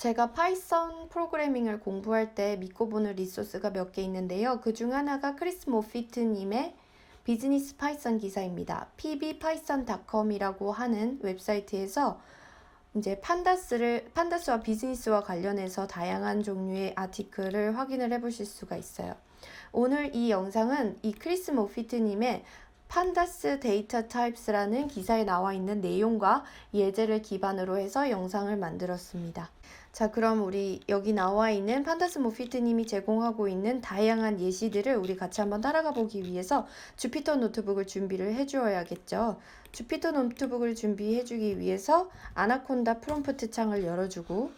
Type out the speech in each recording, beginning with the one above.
제가 파이썬 프로그래밍을 공부할 때 믿고 보는 리소스가 몇 개 있는데요. 그 중 하나가 크리스 모피트님의 비즈니스 파이썬 기사입니다. pbpython.com이라고 하는 웹사이트에서 이제 판다스와 비즈니스와 관련해서 다양한 종류의 아티클을 확인을 해보실 수가 있어요. 오늘 이 영상은 이 크리스 모피트님의 판다스 데이터 타입스라는 기사에 나와 있는 내용과 예제를 기반으로 해서 영상을 만들었습니다. 자, 그럼 우리 여기 나와 있는 판다스 모피트님이 제공하고 있는 다양한 예시들을 우리 같이 한번 따라가 보기 위해서 주피터 노트북을 준비를 해주어야겠죠. 주피터 노트북을 준비해주기 위해서 아나콘다 프롬프트 창을 열어주고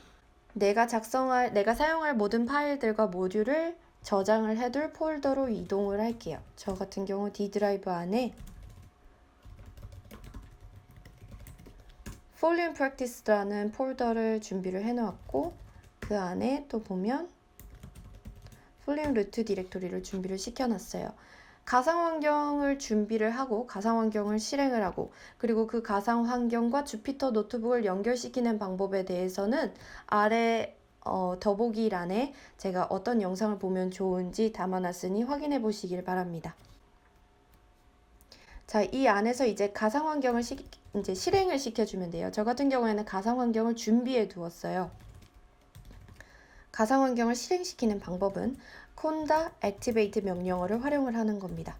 내가 사용할 모든 파일들과 모듈을 저장을 해둘 폴더로 이동을 할게요. 저 같은 경우 D 드라이브 안에 Volume Practice라는 폴더를 준비를 해놓았고 그 안에 또 보면 Volume Root 디렉토리를 준비를 시켜놨어요. 가상환경을 준비를 하고 가상환경을 실행을 하고 그리고 그 가상환경과 주피터 노트북을 연결시키는 방법에 대해서는 아래 더보기란에 제가 어떤 영상을 보면 좋은지 담아놨으니 확인해 보시길 바랍니다. 자, 이 안에서 이제 가상환경을 이제 실행을 시켜주면 돼요. 저 같은 경우에는 가상환경을 준비해 두었어요. 가상환경을 실행시키는 방법은 conda activate 명령어를 활용을 하는 겁니다.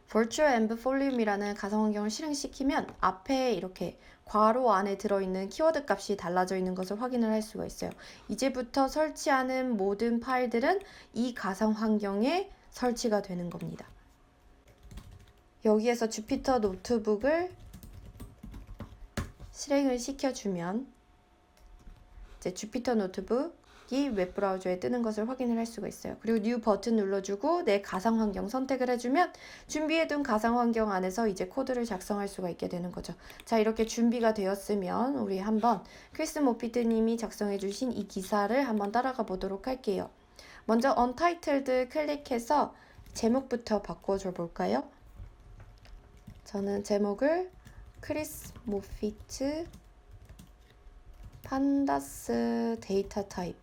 virtual env volume이라는 가상환경을 실행시키면 앞에 이렇게 괄호 안에 들어있는 키워드 값이 달라져 있는 것을 확인을 할 수가 있어요. 이제부터 설치하는 모든 파일들은 이 가상환경에 설치가 되는 겁니다. 여기에서 주피터 노트북을 실행을 시켜주면 이제 주피터 노트북이 웹브라우저에 뜨는 것을 확인을 할 수가 있어요. 그리고 뉴 버튼 눌러주고 내 가상환경 선택을 해주면 준비해둔 가상환경 안에서 이제 코드를 작성할 수가 있게 되는 거죠. 자, 이렇게 준비가 되었으면 우리 한번 크리스 모피트님이 작성해주신 이 기사를 한번 따라가 보도록 할게요. 먼저 Untitled 클릭해서 제목부터 바꿔줘 볼까요? 저는 제목을 크리스 모피트 판다스 데이터 타입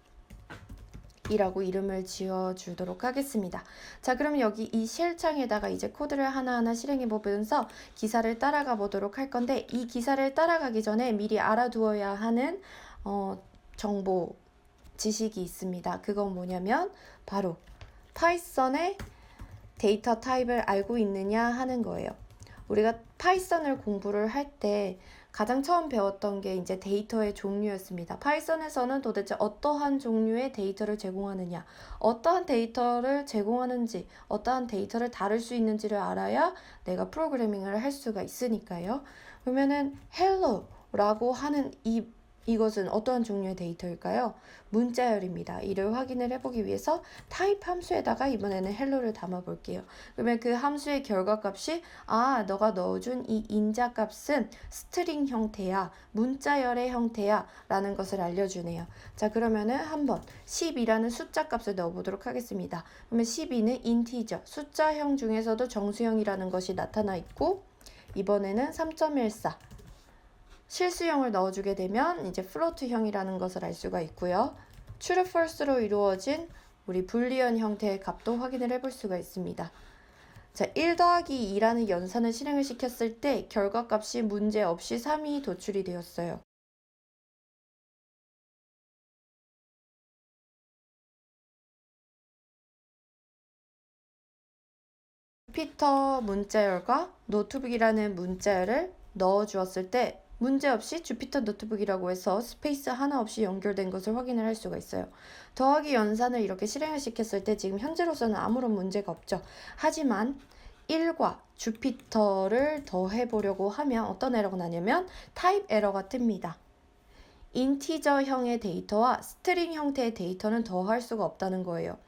이라고 이름을 지어주도록 하겠습니다. 자, 그럼 여기 이 쉘 창에다가 이제 코드를 하나하나 실행해 보면서 기사를 따라가 보도록 할 건데 이 기사를 따라가기 전에 미리 알아두어야 하는 정보, 지식이 있습니다. 그건 뭐냐면 바로 파이썬의 데이터 타입을 알고 있느냐 하는 거예요. 우리가 파이썬을 공부를 할 때 가장 처음 배웠던 게 이제 데이터의 종류였습니다. 파이썬에서는 도대체 어떠한 종류의 데이터를 제공하느냐, 어떠한 데이터를 제공하는지, 어떠한 데이터를 다룰 수 있는지를 알아야 내가 프로그래밍을 할 수가 있으니까요. 그러면은 hello라고 하는 이것은 어떠한 종류의 데이터일까요? 문자열입니다. 이를 확인을 해보기 위해서 타입 함수에다가 이번에는 hello를 담아 볼게요. 그러면 그 함수의 결과값이 너가 넣어준 이 인자값은 스트링 형태야, 문자열의 형태야 라는 것을 알려주네요. 자, 그러면은 한번 12라는 숫자 값을 넣어보도록 하겠습니다. 그러면 12는 인티저, 숫자형 중에서도 정수형이라는 것이 나타나 있고 이번에는 3.14 실수형을 넣어주게 되면 이제 플로트형이라는 것을 알 수가 있고요. true, false로 이루어진 우리 불리언 형태의 값도 확인을 해볼 수가 있습니다. 자, 1 더하기 2라는 연산을 실행을 시켰을 때 결과값이 문제없이 3이 도출이 되었어요. 주피터 문자열과 노트북이라는 문자열을 넣어주었을 때 문제없이 주피터 노트북이라고 해서 스페이스 하나 없이 연결된 것을 확인을 할 수가 있어요. 더하기 연산을 이렇게 실행을 시켰을 때 지금 현재로서는 아무런 문제가 없죠. 하지만 1과 주피터를 더해보려고 하면 어떤 에러가 나냐면 타입 에러가 뜹니다. 인티저형의 데이터와 스트링 형태의 데이터는 더할 수가 없다는 거예요.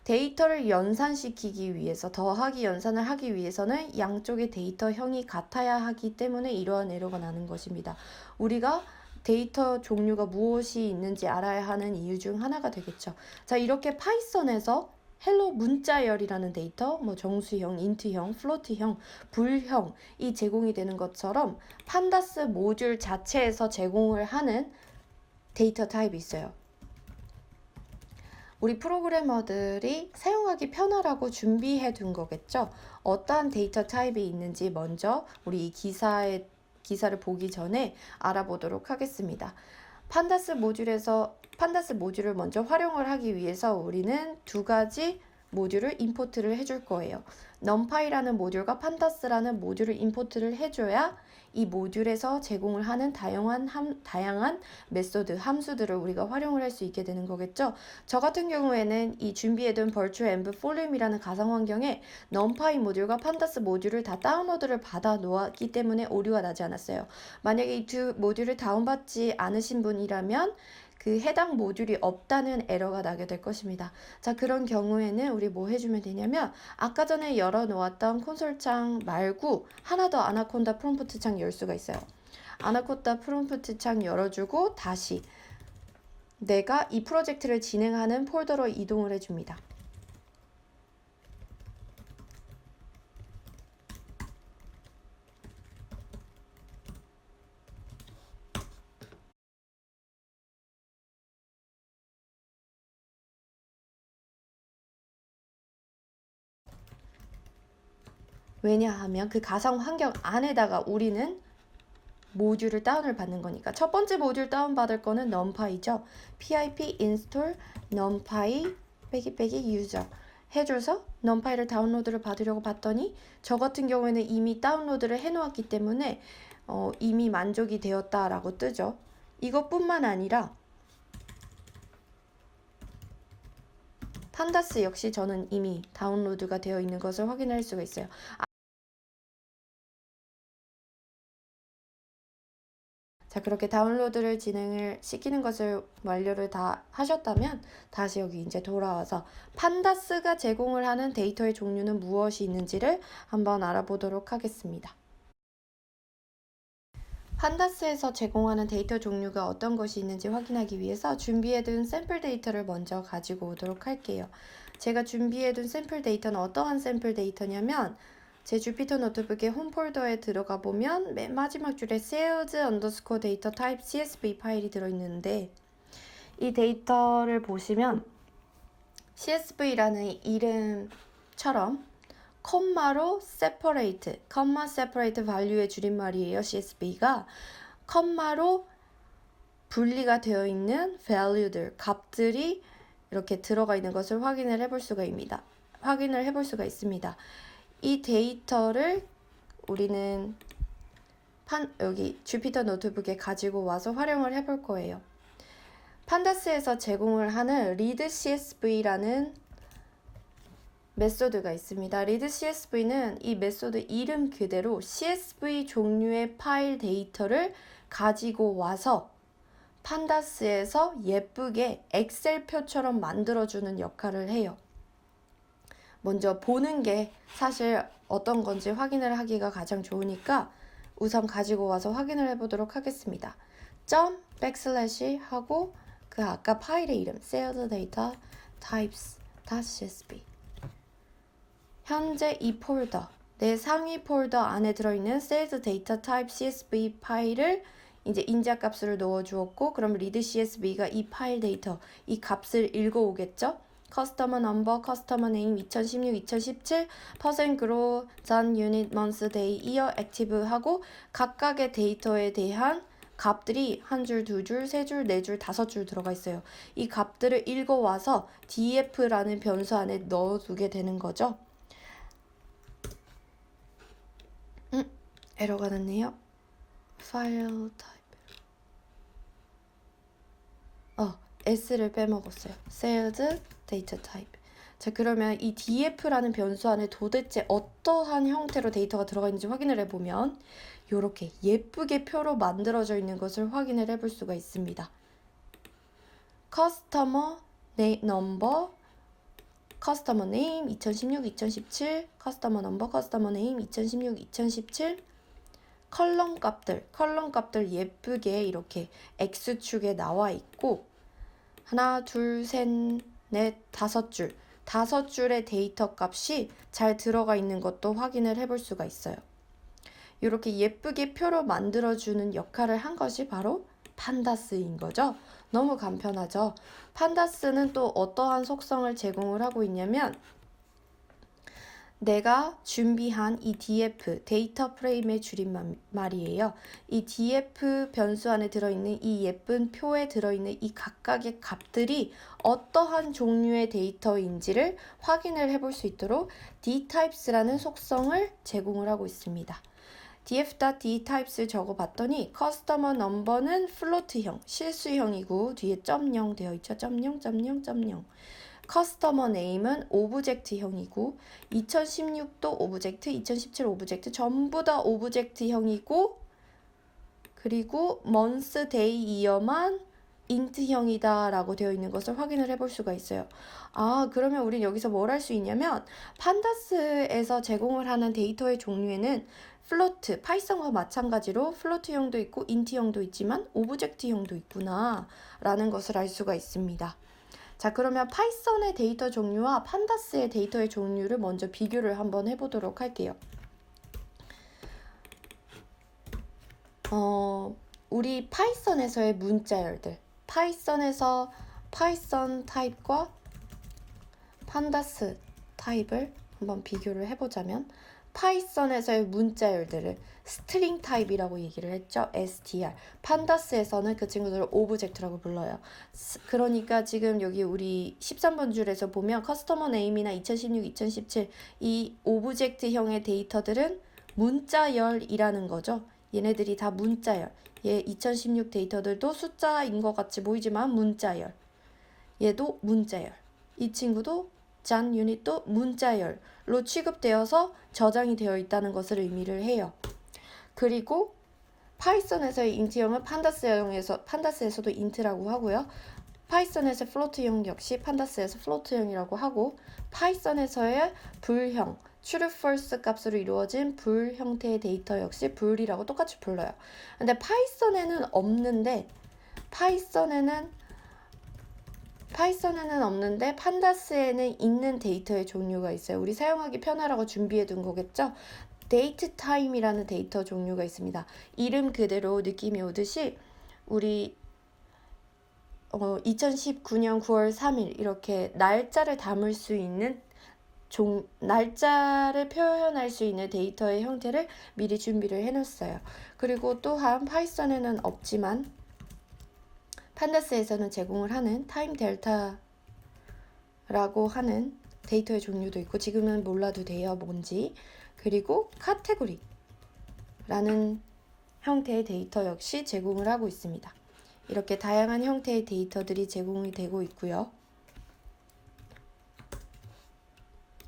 데이터를 연산시키기 위해서 더하기 연산을 하기 위해서는 양쪽의 데이터형이 같아야 하기 때문에 이러한 에러가 나는 것입니다. 우리가 데이터 종류가 무엇이 있는지 알아야 하는 이유 중 하나가 되겠죠. 자, 이렇게 파이썬에서 헬로 문자열이라는 데이터, 뭐 정수형, 인트형, 플로트형, 불형이 제공이 되는 것처럼 판다스 모듈 자체에서 제공을 하는 데이터 타입이 있어요. 우리 프로그래머들이 사용하기 편하라고 준비해 둔 거겠죠. 어떠한 데이터 타입이 있는지 먼저 우리 이 기사를 보기 전에 알아보도록 하겠습니다. 판다스 모듈을 먼저 활용을 하기 위해서 우리는 두 가지 모듈을 임포트를 해줄 거예요. numpy라는 모듈과 판다스라는 모듈을 임포트를 해줘야 이 모듈에서 제공을 하는 다양한 메소드, 함수들을 우리가 활용을 할 수 있게 되는 거겠죠. 저 같은 경우에는 이 준비해둔 virtual env 폴륨이라는 가상 환경에 numpy 모듈과 판다스 모듈을 다 다운로드를 받아 놓았기 때문에 오류가 나지 않았어요. 만약에 이 두 모듈을 다운받지 않으신 분이라면 그 해당 모듈이 없다는 에러가 나게 될 것입니다. 자, 그런 경우에는 우리 뭐 해주면 되냐면 아까 전에 열어놓았던 콘솔 창 말고 하나 더 아나콘다 프롬프트 창 열 수가 있어요. 아나콘다 프롬프트 창 열어주고 다시 내가 이 프로젝트를 진행하는 폴더로 이동을 해줍니다. 왜냐하면 그 가상 환경 안에다가 우리는 모듈을 다운을 받는 거니까. 첫 번째 모듈 다운받을 거는 numpy죠. pip install numpy user 해줘서 numpy를 다운로드를 받으려고 봤더니 저 같은 경우에는 이미 다운로드를 해놓았기 때문에 이미 만족이 되었다라고 뜨죠. 이것뿐만 아니라 판다스 역시 저는 이미 다운로드가 되어 있는 것을 확인할 수가 있어요. 자, 그렇게 다운로드를 진행을 시키는 것을 완료를 다 하셨다면 다시 여기 이제 돌아와서 판다스가 제공을 하는 데이터의 종류는 무엇이 있는지를 한번 알아보도록 하겠습니다. 판다스에서 제공하는 데이터 종류가 어떤 것이 있는지 확인하기 위해서 준비해둔 샘플 데이터를 먼저 가지고 오도록 할게요. 제가 준비해둔 샘플 데이터는 어떠한 샘플 데이터냐면 제 주피터 노트북의 홈 폴더에 들어가 보면 맨 마지막 줄에 sales underscore data type csv 파일이 들어있는데 이 데이터를 보시면 csv라는 이름처럼 컴마로 separate, 컴마 separate value의 줄임말이에요. csv가 컴마로 분리가 되어 있는 value들, 값들이 이렇게 들어가 있는 것을 확인을 해볼 수가 있습니다. 이 데이터를 우리는 여기 주피터 노트북에 가지고 와서 활용을 해볼 거예요. 판다스에서 제공을 하는 readcsv라는 메소드가 있습니다. readcsv는 이 메소드 이름 그대로 csv 종류의 파일 데이터를 가지고 와서 판다스에서 예쁘게 엑셀표처럼 만들어주는 역할을 해요. 먼저 보는 게 사실 어떤 건지 확인을 하기가 가장 좋으니까 우선 가지고 와서 확인을 해보도록 하겠습니다. 점 백슬래시 하고 그 아까 파일의 이름 sales data types.csv 현재 이 폴더 내 상위 폴더 안에 들어있는 sales data type csv 파일을 이제 인자 값을 넣어 주었고 그럼 read csv가 이 파일 데이터 이 값을 읽어오겠죠. 커스터머 넘버, 커스터머 네임 2016, 2017, 퍼센트 그로, 전, 유닛, 먼스, 데이, 이어, 액티브 하고 각각의 데이터에 대한 값들이 한 줄, 두 줄, 세 줄, 네 줄, 다섯 줄 들어가 있어요. 이 값들을 읽어와서 df라는 변수 안에 넣어두게 되는 거죠. 에러가 났네요. 파일 타입. S를 빼먹었어요. Sales Data Type. 자, 그러면 이 df라는 변수 안에 도대체 어떠한 형태로 데이터가 들어가 있는지 확인을 해보면 이렇게 예쁘게 표로 만들어져 있는 것을 확인을 해볼 수가 있습니다. Customer Number, Customer Name 2016, 2017, Customer Number, Customer Name 2016, 2017 컬럼 값들 예쁘게 이렇게 X축에 나와 있고 하나, 둘, 셋, 넷, 다섯 줄 5줄의 데이터 값이 잘 들어가 있는 것도 확인을 해볼 수가 있어요. 이렇게 예쁘게 표로 만들어주는 역할을 한 것이 바로 판다스인 거죠. 너무 간편하죠. 판다스는 또 어떠한 속성을 제공을 하고 있냐면 내가 준비한 이 df, 데이터 프레임의 줄임말이에요. 이 df 변수 안에 들어있는 이 예쁜 표에 들어있는 이 각각의 값들이 어떠한 종류의 데이터인지를 확인을 해볼 수 있도록 dtypes라는 속성을 제공을 하고 있습니다. df.dtypes를 적어봤더니 커스터머 넘버는 플로트형, 실수형이고 뒤에 .0 되어 있죠. .0.0.0. 커스터머 네임은 오브젝트형이고 2016도 오브젝트, 2017 오브젝트 전부 다 오브젝트형이고 그리고 month, day, year만 int형이다 라고 되어 있는 것을 확인을 해볼 수가 있어요. 그러면 우린 여기서 뭘 할 수 있냐면 판다스에서 제공을 하는 데이터의 종류에는 플로트, 파이썬과 마찬가지로 플로트형도 있고 인트형도 있지만 오브젝트형도 있구나 라는 것을 알 수가 있습니다. 자, 그러면 파이썬의 데이터 종류와 판다스의 데이터의 종류를 먼저 비교를 한번 해보도록 할게요. 우리 파이썬에서의 문자열들, 파이썬에서 파이썬 타입과 판다스 타입을 한번 비교를 해보자면 파이썬에서의 문자열들을 스트링 타입이라고 얘기를 했죠. str. 판다스에서는 그 친구들을 오브젝트라고 불러요. 그러니까 지금 여기 우리 13번 줄에서 보면 커스터머 네임이나 2016, 2017 이 오브젝트형의 데이터들은 문자열이라는 거죠. 얘네들이 다 문자열. 얘 2016 데이터들도 숫자인 것 같이 보이지만 문자열. 얘도 문자열. 이 친구도 잔 유닛도 문자열로 취급되어서 저장이 되어 있다는 것을 의미를 해요. 그리고 파이썬에서의 인트형은 판다스에서도 인트라고 하고요. 파이썬에서 플로트형 역시 판다스에서 플로트형이라고 하고 파이썬에서의 불형, true, false 값으로 이루어진 불 형태의 데이터 역시 불이라고 똑같이 불러요. 근데 파이썬에는 없는데 판다스에는 있는 데이터의 종류가 있어요. 우리 사용하기 편하라고 준비해 둔 거겠죠? datetime이라는 데이터 종류가 있습니다. 이름 그대로 느낌이 오듯이 우리 2019년 9월 3일 이렇게 날짜를 담을 수 있는 날짜를 표현할 수 있는 데이터의 형태를 미리 준비를 해놓았어요. 그리고 또한 파이썬에는 없지만 판다스에서는 제공을 하는 타임 델타라고 하는 데이터의 종류도 있고 지금은 몰라도 돼요. 뭔지. 그리고 카테고리라는 형태의 데이터 역시 제공을 하고 있습니다. 이렇게 다양한 형태의 데이터들이 제공이 되고 있고요.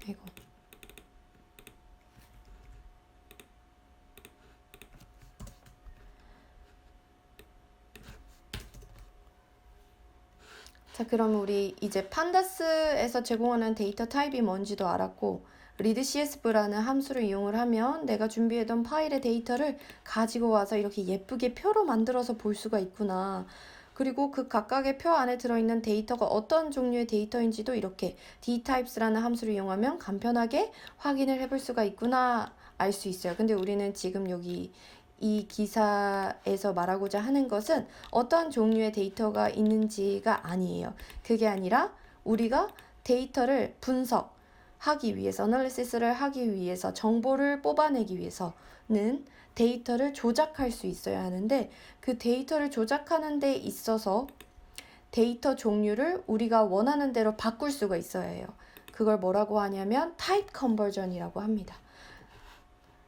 아이고. 자, 그럼 우리 이제 판다스에서 제공하는 데이터 타입이 뭔지도 알았고 readcsv라는 함수를 이용을 하면 내가 준비해둔 파일의 데이터를 가지고 와서 이렇게 예쁘게 표로 만들어서 볼 수가 있구나. 그리고 그 각각의 표 안에 들어있는 데이터가 어떤 종류의 데이터인지도 이렇게 dtypes라는 함수를 이용하면 간편하게 확인을 해볼 수가 있구나 알 수 있어요. 근데 우리는 지금 여기 이 기사에서 말하고자 하는 것은 어떤 종류의 데이터가 있는지가 아니에요. 그게 아니라 우리가 데이터를 분석하기 위해서, 어널리시스를 하기 위해서, 정보를 뽑아내기 위해서는 데이터를 조작할 수 있어야 하는데 그 데이터를 조작하는 데 있어서 데이터 종류를 우리가 원하는 대로 바꿀 수가 있어야 해요. 그걸 뭐라고 하냐면 타입 컨버전이라고 합니다.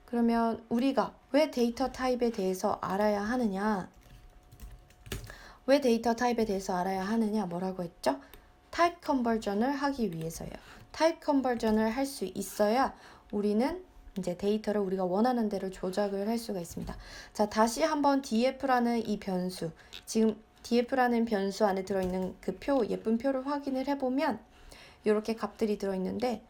그러면 우리가 왜 데이터 타입에 대해서 알아야 하느냐? 왜 데이터 타입에 대해서 알아야 하느냐? 뭐라고 했죠? 타입 컨버전을 하기 위해서요. 타입 컨버전을 할 수 있어야 우리는 이제 데이터를 우리가 원하는 대로 조작을 할 수가 있습니다. 자, 다시 한번 df라는 이 변수, 지금 df라는 변수 안에 들어있는 그 표, 예쁜 표를 확인을 해보면 이렇게 값들이 들어있는데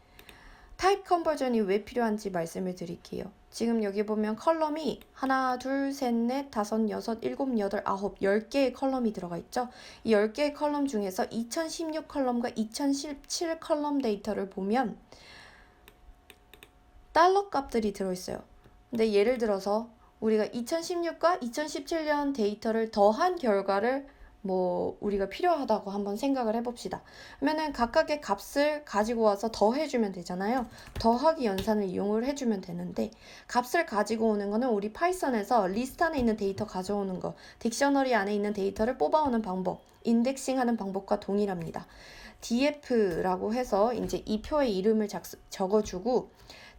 타입 컨버전이 왜 필요한지 말씀을 드릴게요. 지금 여기 보면 컬럼이 하나, 둘, 셋, 넷, 다섯, 여섯, 일곱, 여덟, 아홉, 10개의 컬럼이 들어가 있죠. 이 10개의 컬럼 중에서 2016 컬럼과 2017 컬럼 데이터를 보면 달러 값들이 들어있어요. 근데 예를 들어서 우리가 2016과 2017년 데이터를 더한 결과를 우리가 필요하다고 한번 생각을 해봅시다. 그러면은 각각의 값을 가지고 와서 더해주면 되잖아요. 더하기 연산을 이용을 해주면 되는데 값을 가지고 오는 거는 우리 파이썬에서 리스트 안에 있는 데이터 가져오는 거, 딕셔너리 안에 있는 데이터를 뽑아오는 방법, 인덱싱 하는 방법과 동일합니다. df라고 해서 이제 이 표의 이름을 적어주고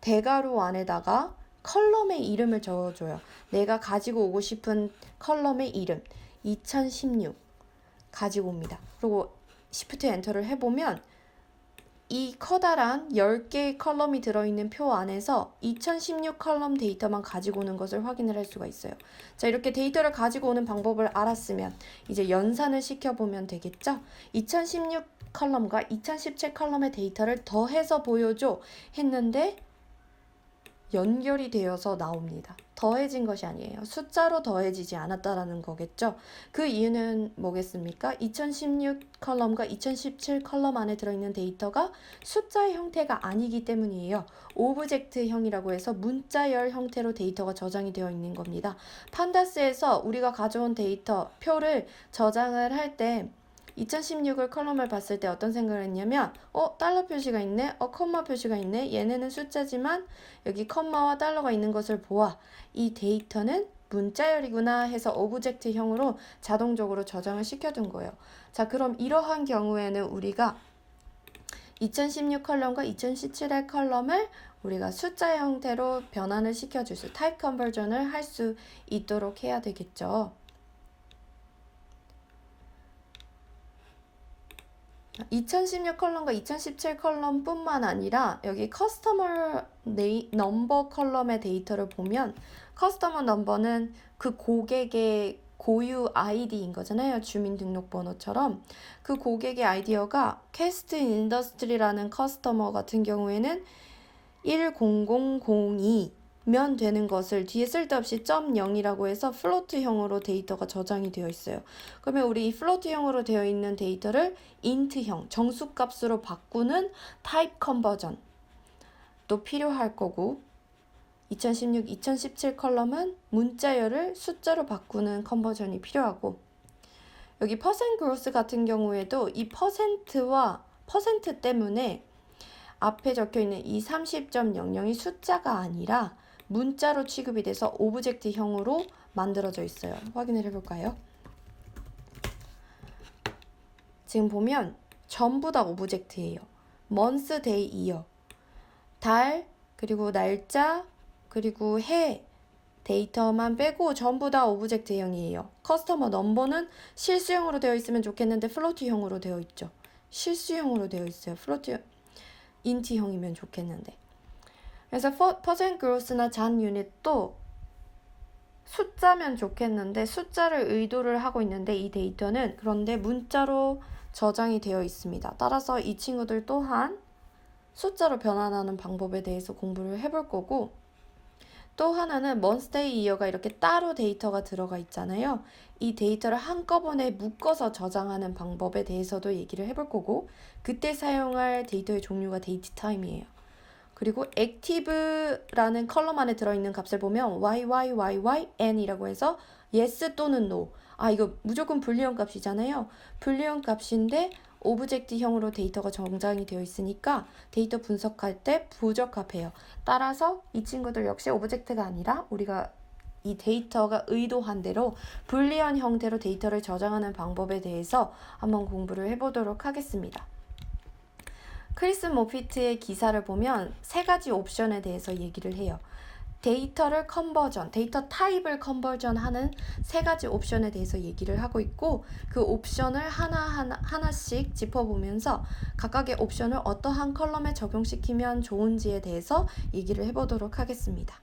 대괄호 안에다가 컬럼의 이름을 적어줘요. 내가 가지고 오고 싶은 컬럼의 이름 2016 가지고 옵니다. 그리고 Shift 엔터를 해보면 이 커다란 10개의 컬럼이 들어있는 표 안에서 2016 컬럼 데이터만 가지고 오는 것을 확인을 할 수가 있어요. 자, 이렇게 데이터를 가지고 오는 방법을 알았으면 이제 연산을 시켜보면 되겠죠? 2016 컬럼과 2017 컬럼의 데이터를 더해서 보여줘 했는데 연결이 되어서 나옵니다. 더해진 것이 아니에요. 숫자로 더해지지 않았다라는 거겠죠. 그 이유는 뭐겠습니까? 2016 컬럼과 2017 컬럼 안에 들어있는 데이터가 숫자의 형태가 아니기 때문이에요. 오브젝트형이라고 해서 문자열 형태로 데이터가 저장이 되어 있는 겁니다. 판다스에서 우리가 가져온 데이터, 표를 저장을 할 때 2016을 컬럼을 봤을 때 어떤 생각을 했냐면 달러 표시가 있네, 컴마 표시가 있네, 얘네는 숫자지만 여기 컴마와 달러가 있는 것을 보아 이 데이터는 문자열이구나 해서 오브젝트형으로 자동적으로 저장을 시켜둔 거예요. 자, 그럼 이러한 경우에는 우리가 2016 컬럼과 2017의 컬럼을 우리가 숫자 형태로 변환을 시켜줄 수, 타입 컨버전을 할 수 있도록 해야 되겠죠. 2016 컬럼과 2017 컬럼 뿐만 아니라 여기 커스터머 넘버 컬럼의 데이터를 보면 커스터머 넘버는 그 고객의 고유 아이디인 거잖아요. 주민등록번호처럼 그 고객의 아이디어가 캐스트 인더스트리라는 커스터머 같은 경우에는 10002면 되는 것을 뒤에 쓸데없이 .0이라고 해서 플로트형으로 데이터가 저장이 되어 있어요. 그러면 우리 이 플로트형으로 되어 있는 데이터를 인트형, 정수값으로 바꾸는 타입 컨버전도 필요할 거고 2016, 2017 컬럼은 문자열을 숫자로 바꾸는 컨버전이 필요하고 여기 퍼센트 그로스 같은 경우에도 이 퍼센트와 퍼센트 때문에 앞에 적혀있는 이 30.00이 숫자가 아니라 문자로 취급이 돼서 오브젝트형으로 만들어져 있어요. 확인을 해볼까요? 지금 보면 전부 다 오브젝트예요. month, day, year. 달, 그리고 날짜, 그리고 해 데이터만 빼고 전부 다 오브젝트형이에요. 커스터머 넘버는 실수형으로 되어 있으면 좋겠는데 플로트형으로 되어 있죠. 실수형으로 되어 있어요. 인트형이면 좋겠는데. 그래서 퍼센트 그로스나 잔 유닛도 숫자면 좋겠는데 숫자를 의도를 하고 있는데 이 데이터는 그런데 문자로 저장이 되어 있습니다. 따라서 이 친구들 또한 숫자로 변환하는 방법에 대해서 공부를 해볼 거고 또 하나는 month, day, year가 이렇게 따로 데이터가 들어가 있잖아요. 이 데이터를 한꺼번에 묶어서 저장하는 방법에 대해서도 얘기를 해볼 거고 그때 사용할 데이터의 종류가 데이트 타임이에요. 그리고 active라는 컬럼 안에 들어있는 값을 보면 n이라고 해서 yes 또는 no. 이거 무조건 불리언 값이잖아요. 불리언 값인데 오브젝트형으로 데이터가 저장이 되어 있으니까 데이터 분석할 때 부적합해요. 따라서 이 친구들 역시 오브젝트가 아니라 우리가 이 데이터가 의도한 대로 불리언 형태로 데이터를 저장하는 방법에 대해서 한번 공부를 해보도록 하겠습니다. 크리스 모피트의 기사를 보면 세 가지 옵션에 대해서 얘기를 해요. 데이터를 컨버전, 데이터 타입을 컨버전하는 세 가지 옵션에 대해서 얘기를 하고 있고 그 옵션을 하나씩 짚어보면서 각각의 옵션을 어떠한 컬럼에 적용시키면 좋은지에 대해서 얘기를 해보도록 하겠습니다.